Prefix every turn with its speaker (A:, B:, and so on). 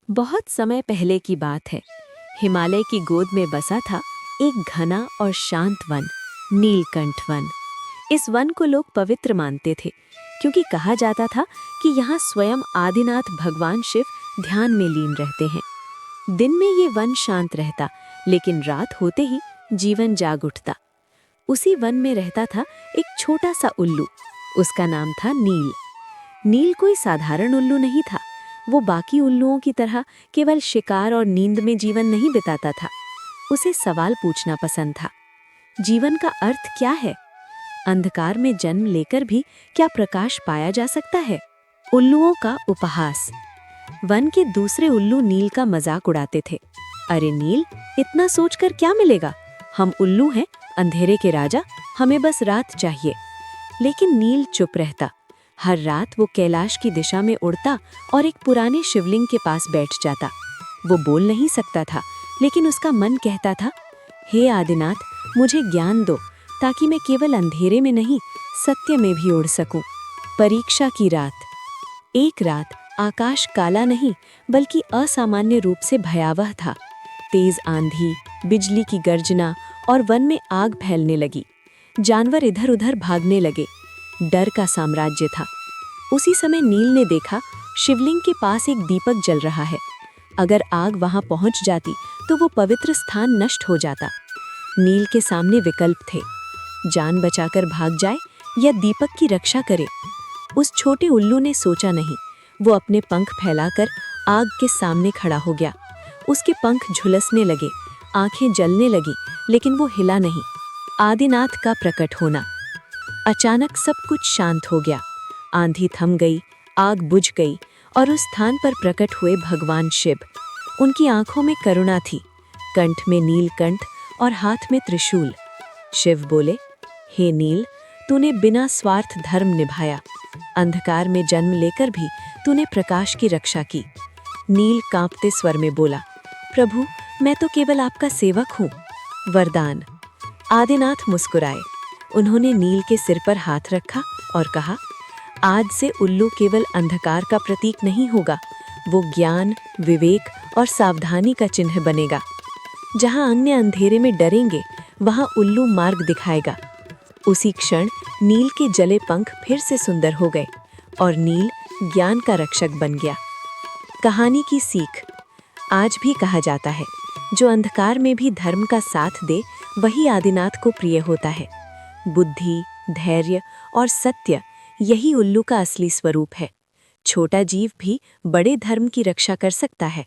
A: बहुत समय पहले की बात है। हिमालय की गोद में बसा था एक घना और शांत वन, नीलकंठ वन। इस वन को लोग पवित्र मानते थे, क्योंकि कहा जाता था कि यहाँ स्वयं आदिनाथ भगवान शिव ध्यान में लीन रहते हैं। दिन में ये वन शांत रहता, लेकिन रात होते ही जीवन जाग उठता। उसी वन में रहता था एक छोटा सा उल्लू। उसका नाम था नील। नील कोई साधारण उल्लू नहीं था। वो बाकी उल्लुओं की तरह केवल शिकार और नींद में जीवन नहीं बिताता था। उसे सवाल पूछना पसंद था। जीवन का अर्थ क्या है? अंधकार में जन्म लेकर भी क्या प्रकाश पाया जा सकता है? उल्लुओं का उपहास। वन के दूसरे उल्लू नील का मजाक उड़ाते थे। अरे नील, इतना सोचकर क्या मिलेगा? हम उल्लू हैं, अंधेरे के राजा, हमें बस रात चाहिए। लेकिन नील चुप रहता। हर रात वो कैलाश की दिशा में उड़ता और एक पुराने शिवलिंग के पास बैठ जाता। वो बोल नहीं सकता था, लेकिन उसका मन कहता था, हे आदिनाथ, मुझे ज्ञान दो, ताकि मैं केवल अंधेरे में नहीं, सत्य में भी उड़ सकूं। परीक्षा की रात। एक रात आकाश काला नहीं, बल्कि असामान्य रूप से भयावह था। तेज आंधी, बिजली की गर्जना और वन में आग फैलने लगी। जानवर इधर उधर भागने लगे। डर का साम्राज्य था। उसी समय नील ने देखा, शिवलिंग के पास एक दीपक जल रहा है। अगर आग वहां पहुंच जाती तो वो पवित्र स्थान नष्ट हो जाता। नील के सामने विकल्प थे, जान बचाकर भाग जाए या दीपक की रक्षा करे। उस छोटे उल्लू ने सोचा नहीं। वो अपने पंख फैलाकर आग के सामने खड़ा हो गया। उसके पंख झुलसने लगे, आंखें जलने लगी, लेकिन वो हिला नहीं। आदिनाथ का प्रकट होना। अचानक सब कुछ शांत हो गया। आंधी थम गई, आग बुझ गई और उस स्थान पर प्रकट हुए भगवान शिव। उनकी आंखों में करुणा थी, कंठ में नीलकंठ और हाथ में त्रिशूल। शिव बोले, हे नील, तूने बिना स्वार्थ धर्म निभाया। अंधकार में जन्म लेकर भी तूने प्रकाश की रक्षा की। नील कांपते स्वर में बोला, प्रभु, मैं तो केवल आपका सेवक हूँ। वरदान। आदिनाथ मुस्कुराए। उन्होंने नील के सिर पर हाथ रखा और कहा, आज से उल्लू केवल अंधकार का प्रतीक नहीं होगा, वो ज्ञान, विवेक और सावधानी का चिन्ह बनेगा। जहाँ अन्य अंधेरे में डरेंगे, वहाँ उल्लू मार्ग दिखाएगा। उसी क्षण नील के जले पंख फिर से सुंदर हो गए और नील ज्ञान का रक्षक बन गया। कहानी की सीख। आज भी कहा जाता है, जो अंधकार में भी धर्म का साथ दे, वही आदिनाथ को प्रिय होता है। बुद्धि, धैर्य और सत्य, यही उल्लू का असली स्वरूप है। छोटा जीव भी बड़े धर्म की रक्षा कर सकता है।